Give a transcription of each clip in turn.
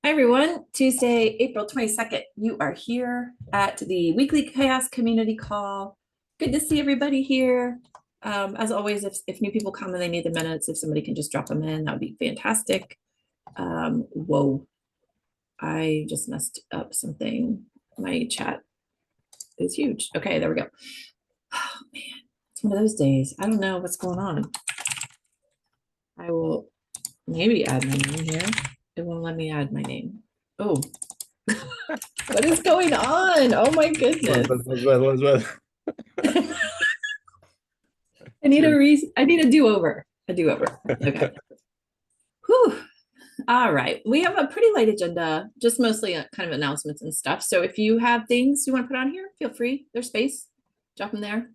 Hi, everyone. Tuesday, April 22nd. You are here at the weekly CHAOSS community call. Good to see everybody here. As always, if new people come and they need the minutes, if somebody can just drop them in, that would be fantastic. Whoa, I just messed up something. My chat is huge. Okay, there we go. Oh, man, it's one of those days. I don't know what's going on. I will maybe add my name here. It won't let me add my name. Oh, what is going on? Oh my goodness. I need a reason. I need a do-over. A do-over. Okay. Whew. All right. We have a pretty light agenda, just mostly kind of announcements and stuff. So if you have things you want to put on here, feel free. There's space. Drop them there.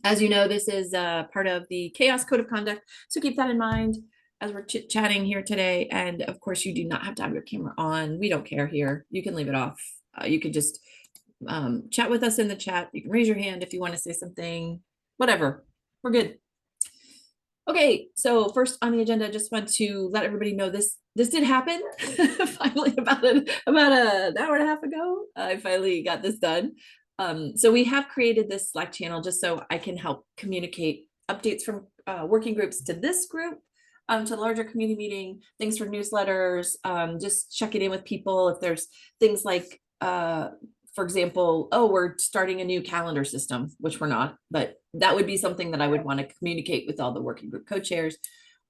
As you know, this is part of the CHAOSS Code of Conduct. So keep that in mind as we're chit-chatting here today. And of course, you do not have to have your camera on. We don't care here. You can leave it off. You can just chat with us in the chat. You can raise your hand if you want to say something, whatever. We're good. Okay, so first on the agenda, I just want to let everybody know this did happen. Finally, about an hour and a half ago, I finally got this done. So we have created this Slack channel just so I can help communicate updates from working groups to this group, to the larger community meeting, things for newsletters, just checking in with people if there's things like for example, oh, we're starting a new calendar system, which we're not, but that would be something that I would want to communicate with all the working group co-chairs.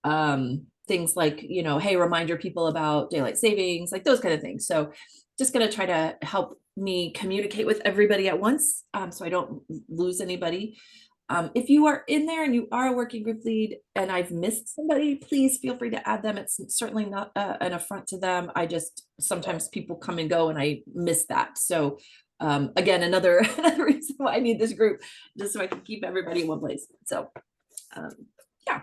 Things like, you know, hey, remind your people about daylight savings, like those kind of things. So just going to try to help me communicate with everybody at once, so I don't lose anybody. If you are in there and you are a working group lead and I've missed somebody, please feel free to add them. It's certainly not an affront to them. I just, sometimes people come and go and I miss that. So again, another reason why I need this group, just so I can keep everybody in one place. So yeah.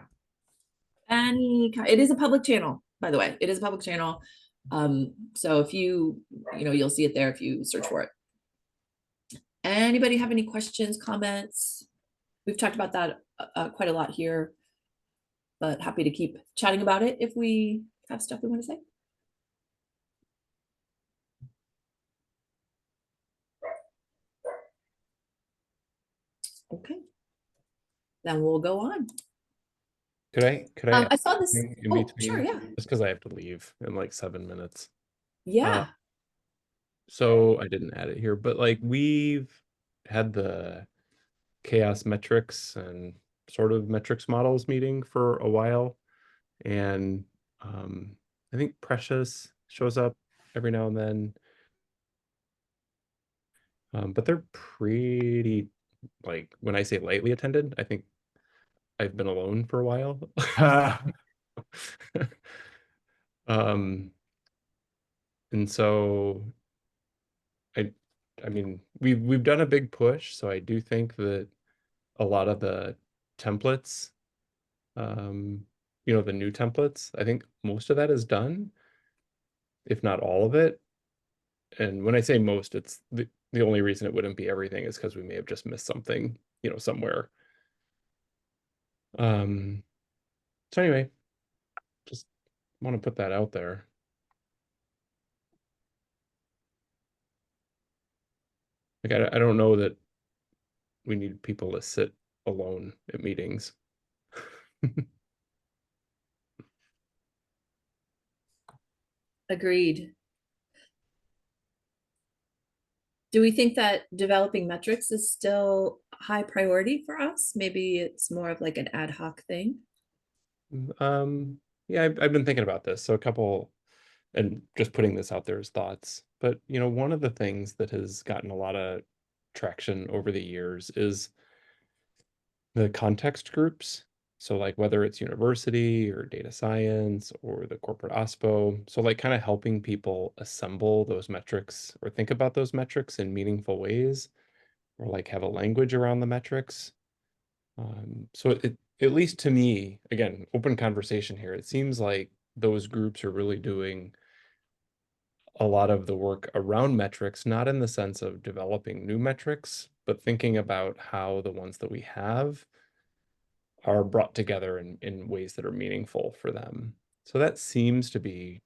It is a public channel, by the way. It is a public channel. So if you'll see it there if you search for it. Anybody have any questions, comments? We've talked about that quite a lot here, but happy to keep chatting about it if we have stuff we want to say. Okay, then we'll go on. Could I I saw this in oh between? sure, yeah, Just because I have to leave in like 7 minutes. yeah. So I didn't add it here, but like we've had the chaos metrics and sort of metrics models meeting for a while. And I think Precious shows up every now and then. But they're pretty, like, when I say lightly attended, I think I've been alone for a while. Um, and so I I mean, we've done a big push, so I do think that a lot of the templates, the new templates, I think most of that is done, if not all of it. And when I say most, it's the only reason it wouldn't be everything is because we may have just missed something, somewhere. So anyway, just want to put that out there. Like I don't know that we need people to sit alone at meetings. Agreed. Do we think that developing metrics is still high priority for us? Maybe it's more of like an ad hoc thing. Yeah, I've been thinking about this. So a couple, and just putting this out there as thoughts. But one of the things that has gotten a lot of traction over the years is the context groups. So like whether it's university or data science or the corporate OSPO. So like kind of helping people assemble those metrics or think about those metrics in meaningful ways, or like have a language around the metrics. So at least to me, again, open conversation here, it seems like those groups are really doing a lot of the work around metrics, not in the sense of developing new metrics, but thinking about how the ones that we have are brought together in ways that are meaningful for them. So that seems to be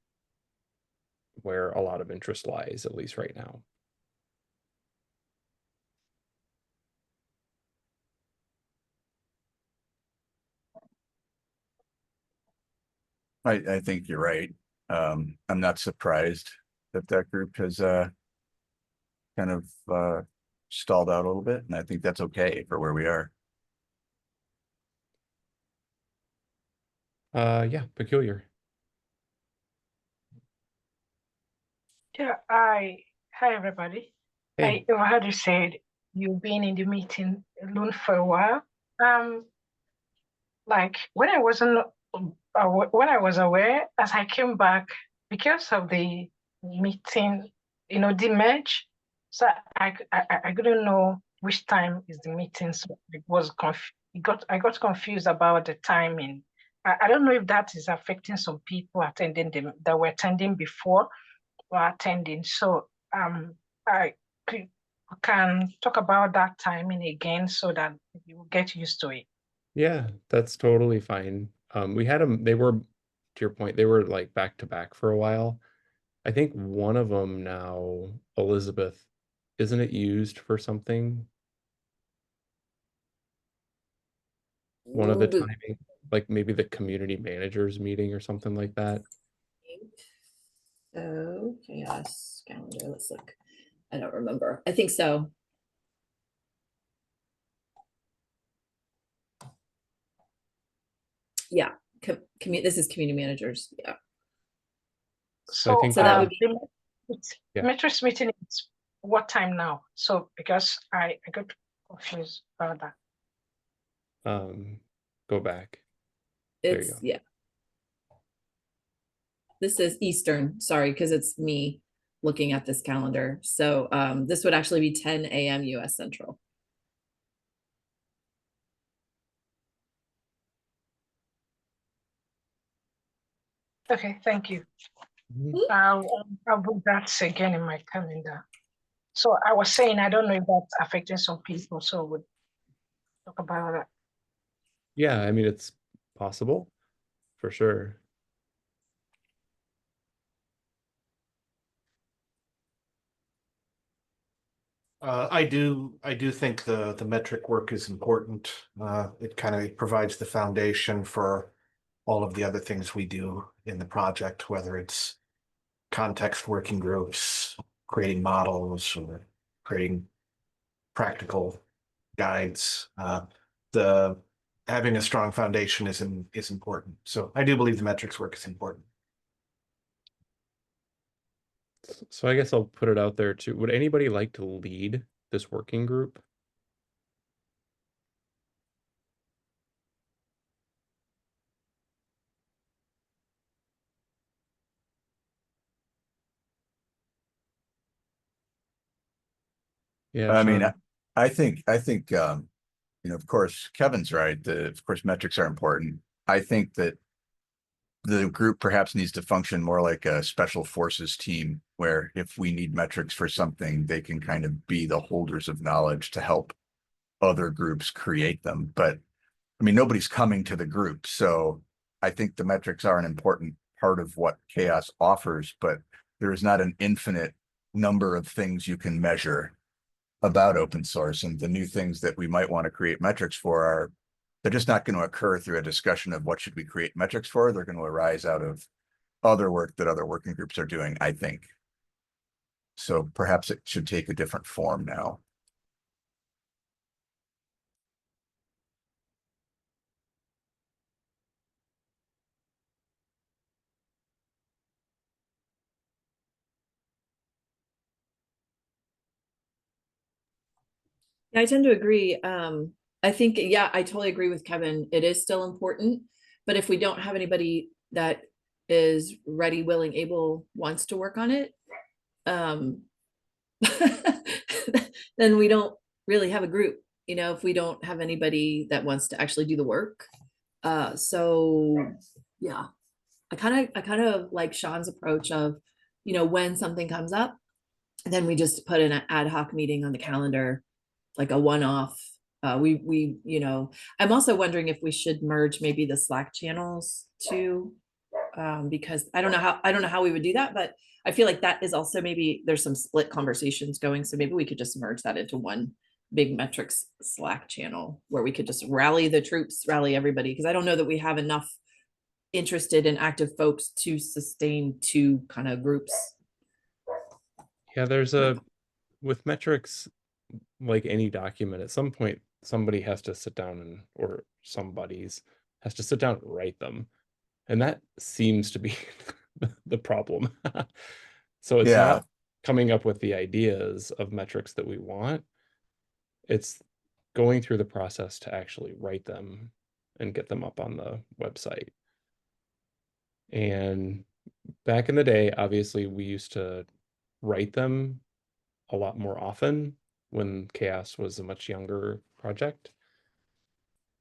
where a lot of interest lies, at least right now. I think you're right. I'm not surprised that that group has kind of stalled out a little bit, and I think that's okay for where we are. Yeah, peculiar. Yeah, hi everybody. Hey, I heard you said you've been in the meeting alone for a while. Like when I wasn't, when I was aware, as I came back because of the meeting, the merge. So I couldn't know which time is the meeting. So it was I got confused about the timing. I don't know if that is affecting some people attending that were attending before or attending. So I c- can talk about that timing again so that you will get used to it. yeah, that's totally fine. We had them, they were, to your point, they were like back to back for a while. I think one of them now, Elizabeth, isn't it used for something? One of the timing, like maybe the community managers meeting or something like that. So chaos calendar, let's look. I don't remember. I think so. Yeah, this is community managers. Yeah. So I think So that would be Yeah. Matrix meeting is what time now? So because I got confused about that. Go back. There you it's go. yeah. This is Eastern, sorry, because it's me looking at this calendar. So this would actually be 10 a.m. US Central. Okay, thank you. Mhm. I'll put that again in my calendar. So I was saying I don't know if that's affecting some people, so we'll talk about that. Yeah, I mean, it's possible for sure. I do think the metric work is important. It kind of provides the foundation for all of the other things we do in the project, whether it's context working groups, creating models, or creating practical guides. The having a strong foundation is important. So I do believe the metrics work is important. So I guess I'll put it out there too. Would anybody like to lead this working group? Yeah, I mean, Sean. of course, Kevin's right. Of course, metrics are important. I think that the group perhaps needs to function more like a special forces team, where if we need metrics for something, they can kind of be the holders of knowledge to help other groups create them. But I mean, nobody's coming to the group. So I think the metrics are an important part of what CHAOSS offers, but there is not an infinite number of things you can measure about open source. And the new things that we might want to create metrics for are, they're just not going to occur through a discussion of what should we create metrics for. They're going to arise out of other work that other working groups are doing, I think. So perhaps it should take a different form now. Yeah, I tend to agree. I think, yeah, I totally agree with Kevin. It is still important, but if we don't have anybody that is ready, willing, able, wants to work on it, then we don't really have a group, if we don't have anybody that wants to actually do the work. So yeah, I kind of like Sean's approach of, when something comes up, then we just put an ad hoc meeting on the calendar, like a one-off. I'm also wondering if we should merge maybe the Slack channels too. because I don't know how we would do that, but I feel like that is also maybe there's some split conversations going. So maybe we could just merge that into one big metrics Slack channel where we could just rally the troops, rally everybody. Because I don't know that we have enough interested and active folks to sustain two kind of groups. Yeah, with metrics, like any document, at some point, somebody has to sit down or somebody's has to sit down and write them. And that seems to be the problem. So it's Yeah. not coming up with the ideas of metrics that we want. It's going through the process to actually write them and get them up on the website. And back in the day, obviously, we used to write them a lot more often when CHAOSS was a much younger project.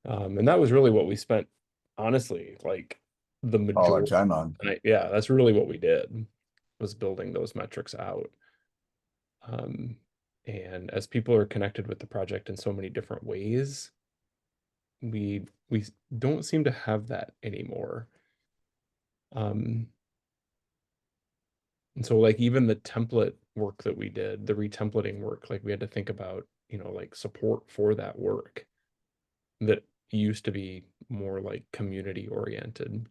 And that was really what we spent, honestly, like the All our majority. time on. Yeah, that's really what we did, was building those metrics out. And as people are connected with the project in so many different ways, we don't seem to have that anymore. And so like even the template work that we did, the retemplating work, like we had to think about, like support for that work that used to be more like community oriented.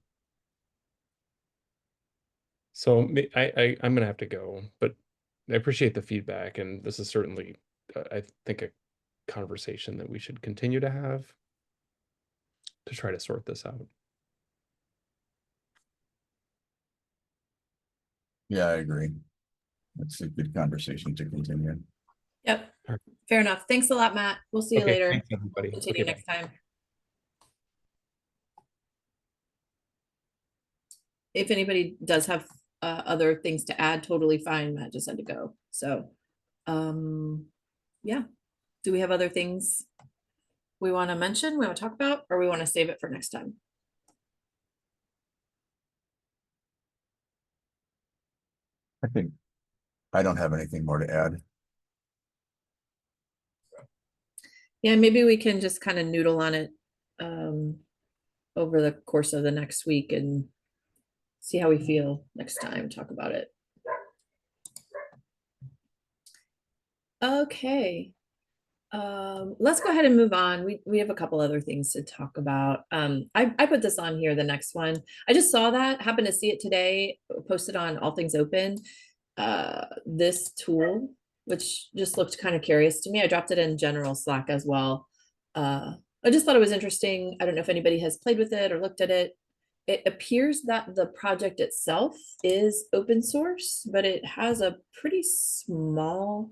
So I'm gonna have to go, but I appreciate the feedback, and this is certainly, I think, a conversation that we should continue to have to try to sort this out. Yeah, I agree. It's a good conversation to continue. Yep. All right. Fair enough. Thanks a lot, Matt. We'll see you Okay, later. thanks, everybody. We'll continue Okay, next time. If anybody does have other things to add, totally fine. Matt just had to go. So, yeah. Do we have other things we want to mention, we want to talk about, or we want to save it for next time? I think I don't have anything more to add. Yeah, maybe we can just kind of noodle on it over the course of the next week and see how we feel next time, talk about it. Okay. Let's go ahead and move on. We have a couple other things to talk about. I put this on here, the next one. I just saw that, happened to see it today, posted on All Things Open. This tool, which just looked kind of curious to me. I dropped it in general Slack as well. I just thought it was interesting. I don't know if anybody has played with it or looked at it. It appears that the project itself is open source, but it has a pretty small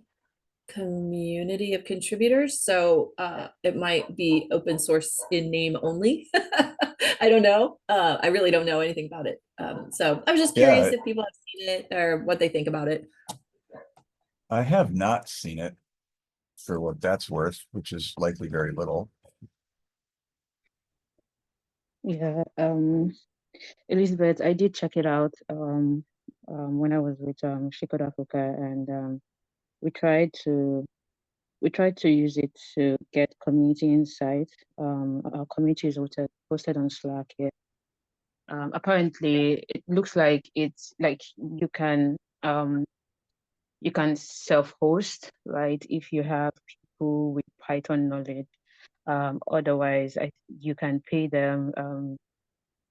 community of contributors. So it might be open source in name only. I don't know. I really don't know anything about it. So I was just curious if people have seen it or what they think about it. I have not seen it, for what that's worth, which is likely very little. Yeah, Elizabeth, I did check it out when I was with Shikod Africa, and we tried to use it to get community insight. Our community is posted on Slack here. Apparently, it looks like it's like you can self-host, right? If you have people with Python knowledge. Otherwise, you can pay them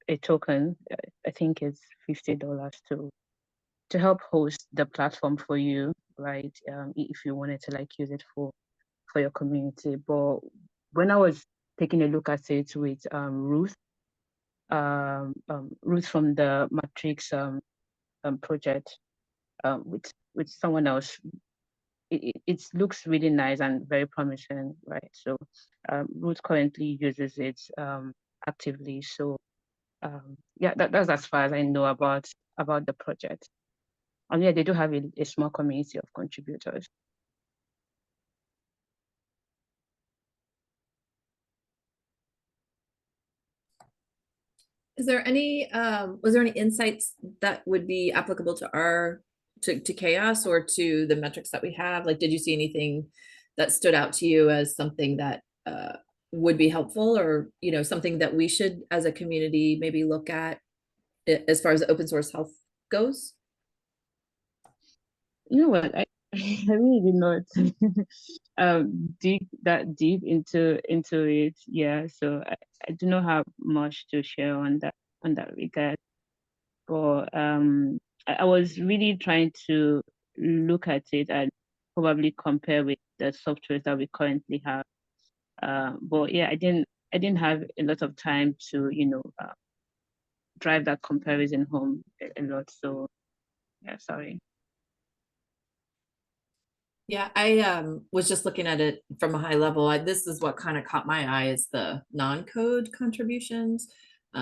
a token. I think it's $50 to help host the platform for you, right? If you wanted to like use it for your community. But when I was taking a look at it with Ruth from the Matrix project, with someone else, it looks really nice and very promising, right? So Ruth currently uses it actively. So yeah, that's as far as I know about the project. And yeah, they do have a small community of contributors. Is there any, was there any insights that would be applicable to to CHAOSS or to the metrics that we have? Like, did you see anything that stood out to you as something that would be helpful, or, something that we should, as a community, maybe look at as far as open source health goes? You know what? I really did not dig that deep into it. Yeah, so I do not have much to share on that regard. But I was really trying to look at it and probably compare with the softwares that we currently have. But yeah, I didn't have a lot of time to drive that comparison home a lot. So yeah, sorry. Yeah, I was just looking at it from a high level. This is what kind of caught my eye is the non-code contributions.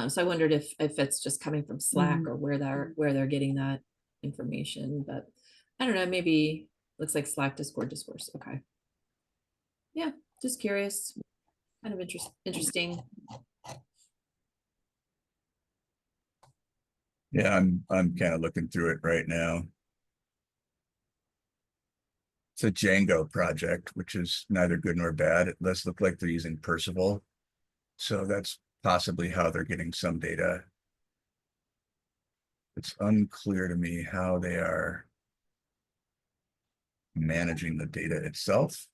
So I wondered if it's just coming from Slack or where they're getting that information. But I don't know, maybe looks like Slack, Discord, discourse. Okay. Yeah, just curious. Kind of interesting. Yeah, I'm kind of looking through it right now. It's a Django project, which is neither good nor bad. It does look like they're using Percival. So that's possibly how they're getting some data. It's unclear to me how they are managing the data itself.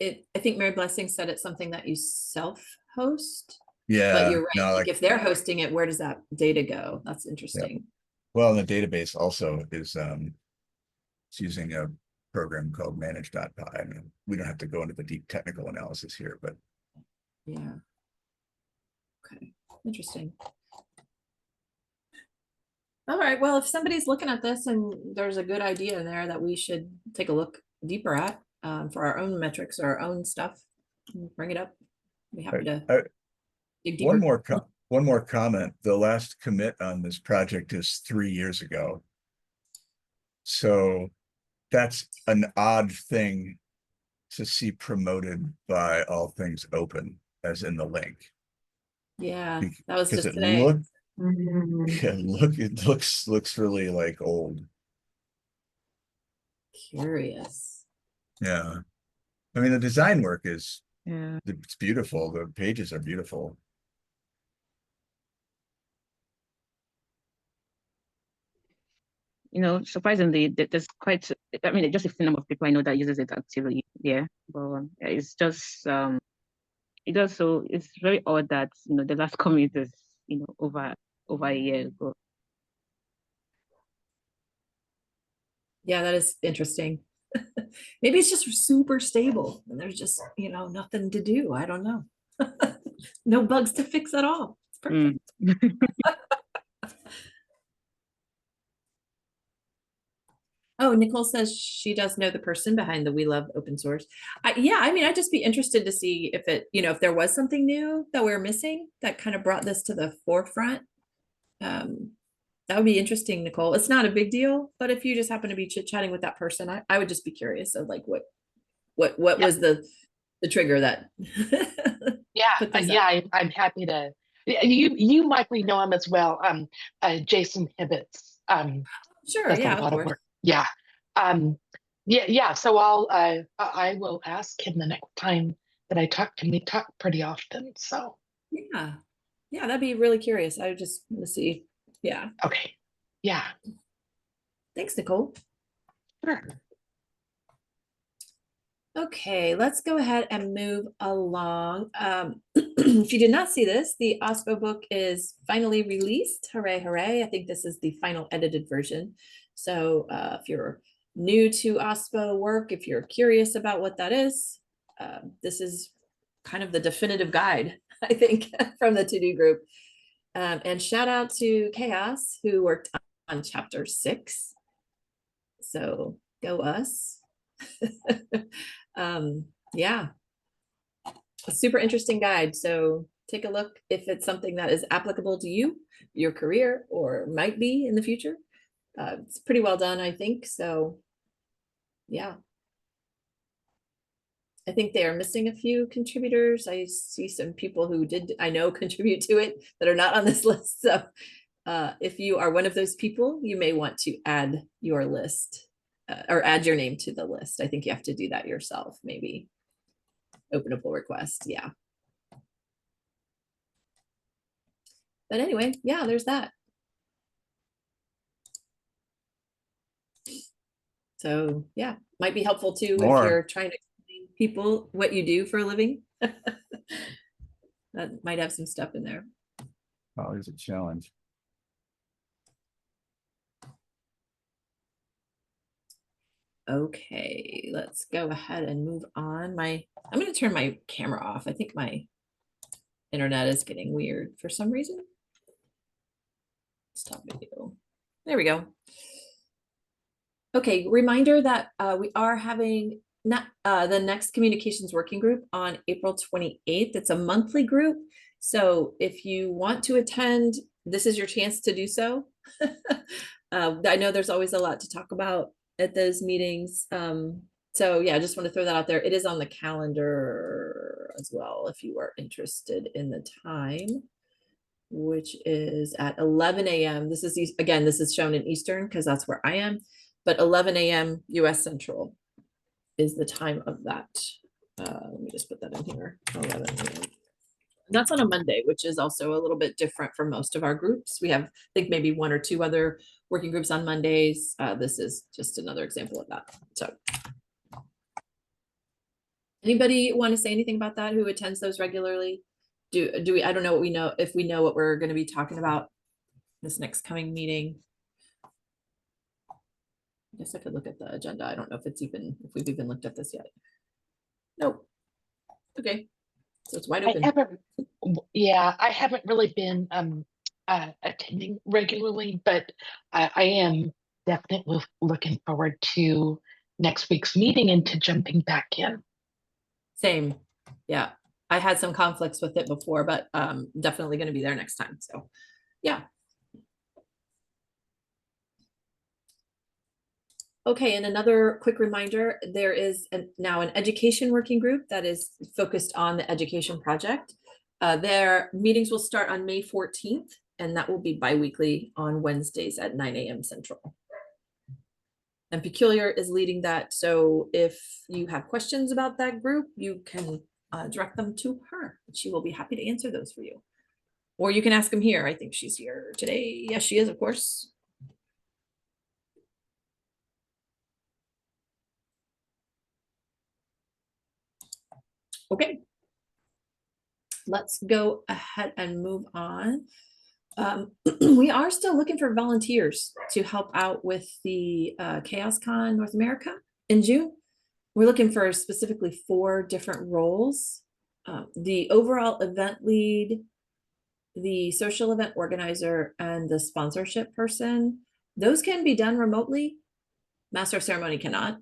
I think Mary Blessing said it's something that you self-host. Yeah, But you're right. no, Like if they're hosting it, where does that data go? That's interesting. well, the database also is it's using a program called manage.py. I mean, we don't have to go into the deep technical analysis here, but yeah. Okay, interesting. All right, well, if somebody's looking at this and there's a good idea in there that we should take a look deeper at for our own metrics or our own stuff, bring it up. Be happy to dig deeper. one more comment. The last commit on this project is 3 years ago. So that's an odd thing to see promoted by All Things Open, as in the link. Yeah, that was just Because today. it looks really like old. Curious. Yeah. I mean, the design work is Yeah. it's beautiful. The pages are beautiful. Surprisingly, there's quite, I mean, just a few number of people I know that uses it actively. Yeah, but it's just, it's very odd that, the last commit is, over a year ago. Yeah, that is interesting. Maybe it's just super stable and there's just, nothing to do. I don't know. No bugs to fix at all. It's perfect. Oh, Nicole says she does know the person behind the We Love Open Source. Yeah, I mean, I'd just be interested to see if if there was something new that we're missing that kind of brought this to the forefront. That would be interesting, Nicole. It's not a big deal, but if you just happen to be chit-chatting with that person, I would just be curious of like what was the trigger that I'm happy to. You likely know him as well. Jason Hibbets. Sure, does yeah, a lot of of course. work. Yeah. So I will ask him the next time that I talk to him. We talk pretty often, so yeah, that'd be really curious. I would just want to see. Yeah. Okay. Yeah. Thanks, Nicole. Sure. Okay, let's go ahead and move along. If you did not see this, the OSPO book is finally released. Hooray, hooray. I think this is the final edited version. So if you're new to OSPO work, if you're curious about what that is, this is kind of the definitive guide, I think, from the to-do group. And shout out to CHAOSS who worked on chapter 6. So go us. Yeah, a super interesting guide. So take a look if it's something that is applicable to you, your career, or might be in the future. It's pretty well done, I think. So yeah. I think they are missing a few contributors. I see some people who I know contribute to it that are not on this list. So if you are one of those people, you may want to add your list or add your name to the list. I think you have to do that yourself, maybe. Open a pull request, yeah. But anyway, yeah, there's that. So yeah, might be helpful too if More. you're trying to explain people what you do for a living. That might have some stuff in there. Always a challenge. Okay, let's go ahead and move on. I'm going to turn my camera off. I think my internet is getting weird for some reason. Stop video. There we go. Okay, reminder that we are having the next communications working group on April 28th. It's a monthly group. So if you want to attend, this is your chance to do so. I know there's always a lot to talk about at those meetings. So yeah, I just want to throw that out there. It is on the calendar as well if you are interested in the time, which is at 11 a.m. This is, again, this is shown in Eastern because that's where I am, but 11 a.m. US Central is the time of that. Let me just put that in here. 11 a.m. That's on a Monday, which is also a little bit different from most of our groups. We have, I think, maybe one or two other working groups on Mondays. This is just another example of that. So anybody want to say anything about that who attends those regularly? Do we, I don't know what we know, if we know what we're going to be talking about this next coming meeting. I guess I could look at the agenda. I don't know if we've even looked at this yet. Nope. Okay. So it's wide open. I haven't really been attending regularly, but I am definitely looking forward to next week's meeting and to jumping back in. Same. Yeah. I had some conflicts with it before, but definitely going to be there next time. So yeah. Okay, and another quick reminder, there is now an education working group that is focused on the education project. Their meetings will start on May 14th, and that will be bi-weekly on Wednesdays at 9 a.m. Central. And Peculiar is leading that, so if you have questions about that group, you can direct them to her. She will be happy to answer those for you. Or you can ask them here. I think she's here today. Yes, she is, of course. Okay, let's go ahead and move on. We are still looking for volunteers to help out with the CHAOSScon North America in June. We're looking for specifically 4 different roles. The overall event lead, the social event organizer, and the sponsorship person. Those can be done remotely. Master of ceremony cannot.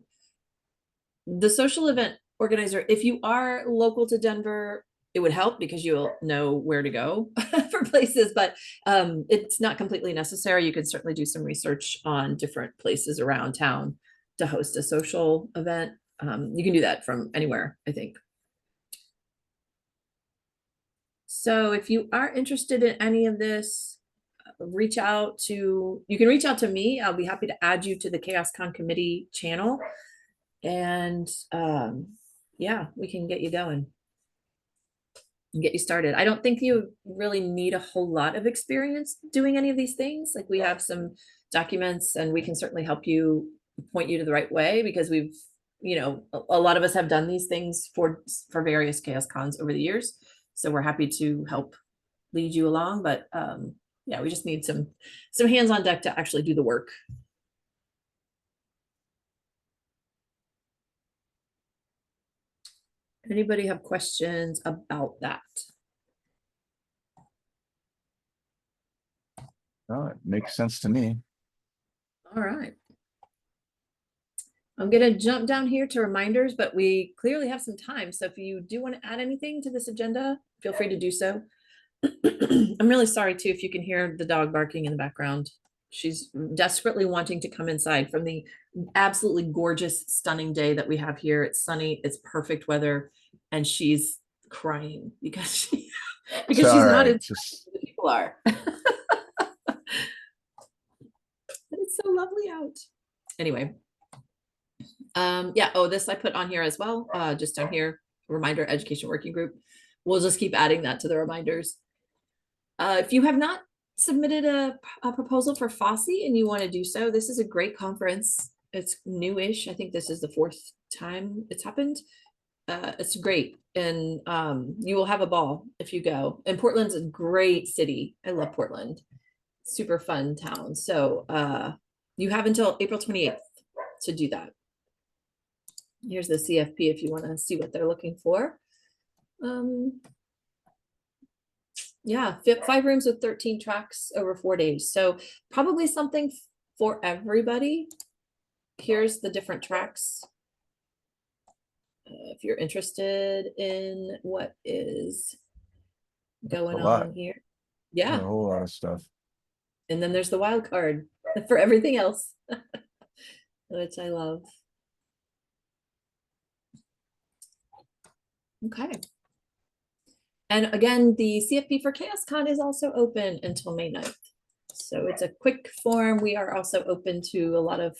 The social event organizer, if you are local to Denver, it would help because you'll know where to go for places, but it's not completely necessary. You can certainly do some research on different places around town to host a social event. You can do that from anywhere, I think. So if you are interested in any of this, you can reach out to me. I'll be happy to add you to the CHAOSScon committee channel. And yeah, we can get you going and get you started. I don't think you really need a whole lot of experience doing any of these things. Like, we have some documents and we can certainly help you, point you to the right way, because we've, a lot of us have done these things for various CHAOSScons over the years. So we're happy to help lead you along, but yeah, we just need some hands on deck to actually do the work. Anybody have questions about that? Oh, it makes sense to me. All right. I'm going to jump down here to reminders, but we clearly have some time. So if you do want to add anything to this agenda, feel free to do so. I'm really sorry too if you can hear the dog barking in the background. She's desperately wanting to come inside from the absolutely gorgeous, stunning day that we have here. It's sunny, it's perfect weather, and she's crying because she's not as people are. But it's so lovely out. Anyway. Yeah, this I put on here as well, just down here, reminder education working group. We'll just keep adding that to the reminders. If you have not submitted a proposal for FOSSI and you want to do so, this is a great conference. It's newish. I think this is the 4th time it's happened. It's great, and you will have a ball if you go. And Portland's a great city. I love Portland. Super fun town. So you have until April 28th to do that. Here's the CFP if you want to see what they're looking for. Yeah, 5 rooms with 13 tracks over 4 days. So probably something for everybody. Here's the different tracks. If you're interested in what is going on here. Yeah. A whole lot of stuff. And then there's the wild card for everything else, which I love. Okay. And again, the CFP for CHAOSScon is also open until May 9th. So it's a quick form. We are also open to a lot of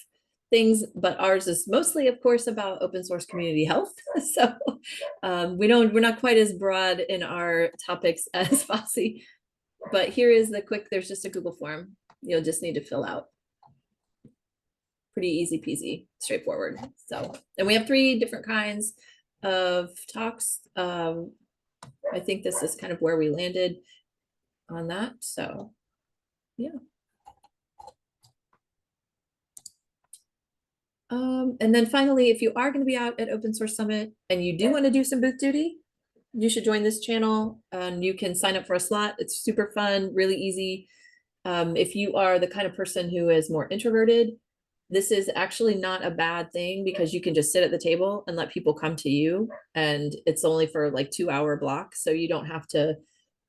things, but ours is mostly, of course, about open source community health. So we're not quite as broad in our topics as FOSSI, but here is the quick, there's just a Google form. You'll just need to fill out. Pretty easy peasy, straightforward. So, and we have 3 different kinds of talks. I think this is kind of where we landed on that. So, yeah. And then finally, if you are going to be out at Open Source Summit and you do want to do some booth duty, you should join this channel, and you can sign up for a slot. It's super fun, really easy. If you are the kind of person who is more introverted, this is actually not a bad thing, because you can just sit at the table and let people come to you, and it's only for like 2-hour blocks. So you don't have to,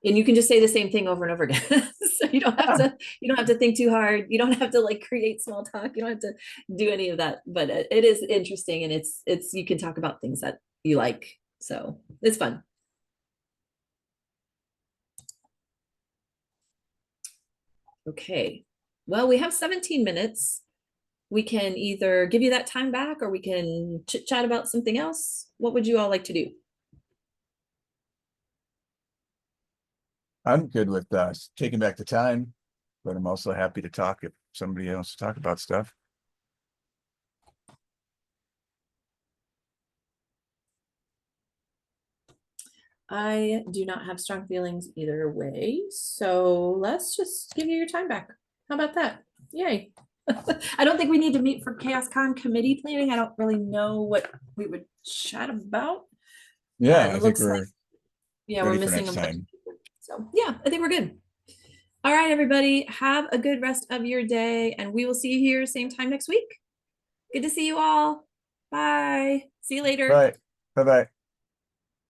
and you can just say the same thing over and over again. So you don't have to think too hard. You don't have to like create small talk. You don't have to do any of that, but it is interesting, and it's, you can talk about things that you like. So it's fun. Okay, well, we have 17 minutes. We can either give you that time back, or we can chit chat about something else. What would you all like to do? I'm good with taking back the time, but I'm also happy to talk if somebody wants to talk about stuff. I do not have strong feelings either way, so let's just give you your time back. How about that? Yay. I don't think we need to meet for CHAOSScon committee planning. I don't really know what we would chat about. Yeah, I think we're ready for missing next a bunch time. of people. So yeah, I think we're good. All right, everybody, have a good rest of your day, and we will see you here same time next week. Good to see you all. Bye. See you later. Bye. Bye-bye.